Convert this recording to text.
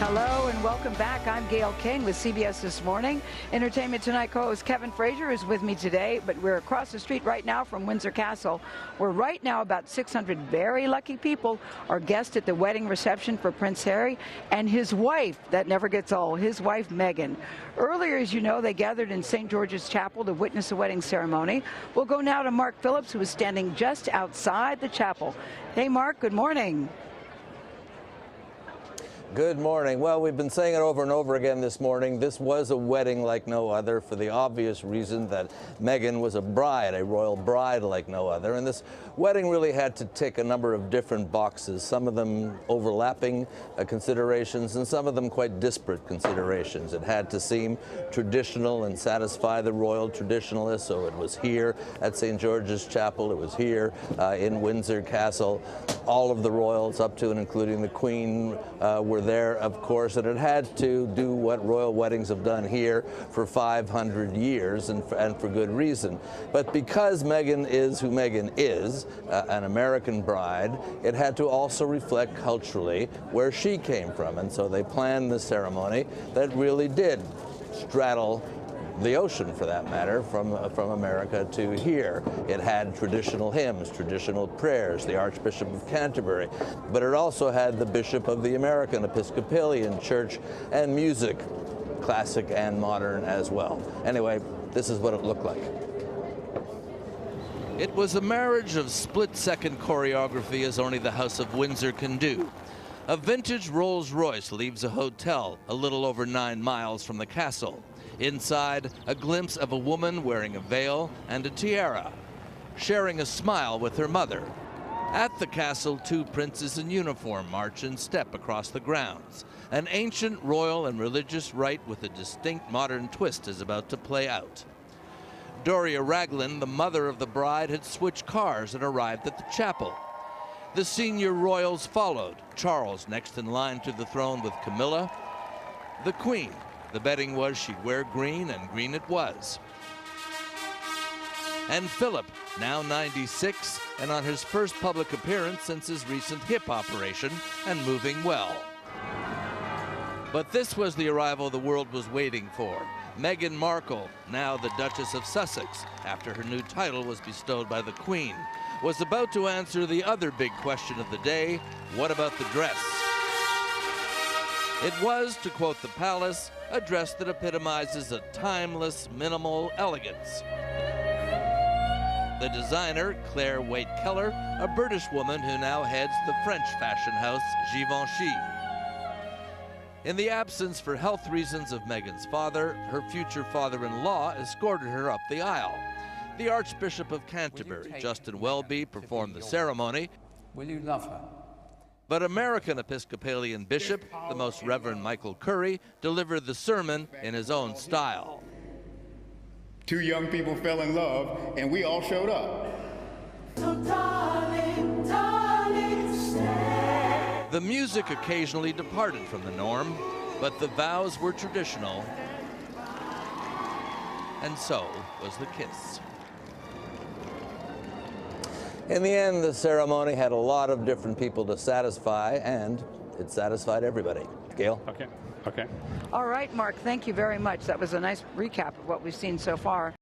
Hello and welcome back. I'm Gail King with CBS This Morning. Entertainment Tonight co-host Kevin Frazier is with me today, but we're across the street right now from Windsor Castle, where right now about 600 very lucky people are guests at the wedding reception for Prince Harry and his wife, that never gets old, his wife Meghan. Earlier, as you know, they gathered in St. George's Chapel to witness the wedding ceremony. We'll go now to Mark Phillips, who is standing just outside the chapel. Hey, Mark, good morning. Good morning. Well, we've been saying it over and over again this morning. This was a wedding like no other for the obvious reason that Meghan was a bride, a royal bride like no other. And this wedding really had to tick a number of different boxes, some of them overlapping considerations and some of them quite disparate considerations. It had to seem traditional and satisfy the royal traditionalists, so it was here at St. George's Chapel. It was here in Windsor Castle. All of the royals, up to and including the Queen, were there, of course, and it had to do what royal weddings have done here for 500 years, and for good reason. But because Meghan is who Meghan is, an American bride, it had to also reflect culturally where she came from. And so they planned the ceremony that really did straddle the ocean, for that matter, from America to here. It had traditional hymns, traditional prayers, the Archbishop of Canterbury, but it also had the Bishop of the American Episcopalian Church and music, classic and modern as well. Anyway, this is what it looked like. It was a marriage of split-second choreography as only the House of Windsor can do. A vintage Rolls-Royce leaves a hotel a little over 9 miles from the castle. Inside, a glimpse of a woman wearing a veil and a tiara, sharing a smile with her mother. At the castle, 2 princes in uniform march in step across the grounds. An ancient royal and religious rite with a distinct modern twist is about to play out. Doria Raglan, the mother of the bride, had switched cars and arrived at the chapel. The senior royals followed, Charles next in line to the throne with Camilla. The Queen. The betting was she'd wear green, and green it was. And Philip, now 96, and on his first public appearance since his recent hip operation, and moving well. But this was the arrival the world was waiting for. Meghan Markle, now the Duchess of Sussex, after her new title was bestowed by the Queen, was about to answer the other big question of the day: what about the dress? It was, to quote the palace, a dress that epitomizes a timeless, minimal elegance. The designer, Claire Waite-Keller, a British woman who now heads the French fashion house Givenchy. In the absence, for health reasons, of Meghan's father, her future father-in-law escorted her up the aisle. The Archbishop of Canterbury, Justin Welby, performed the ceremony. Will you love her? But American Episcopalian Bishop, the Most Reverend Michael Curry, delivered the sermon in his own style. 2 young people fell in love, and we all showed up. So darling, darling, stay. The music occasionally departed from the norm, but the vows were traditional, and so was the kiss. In the end, the ceremony had a lot of different people to satisfy, and it satisfied everybody. Gail? Okay. All right, Mark, thank you very much. That was a nice recap of what we've seen so far.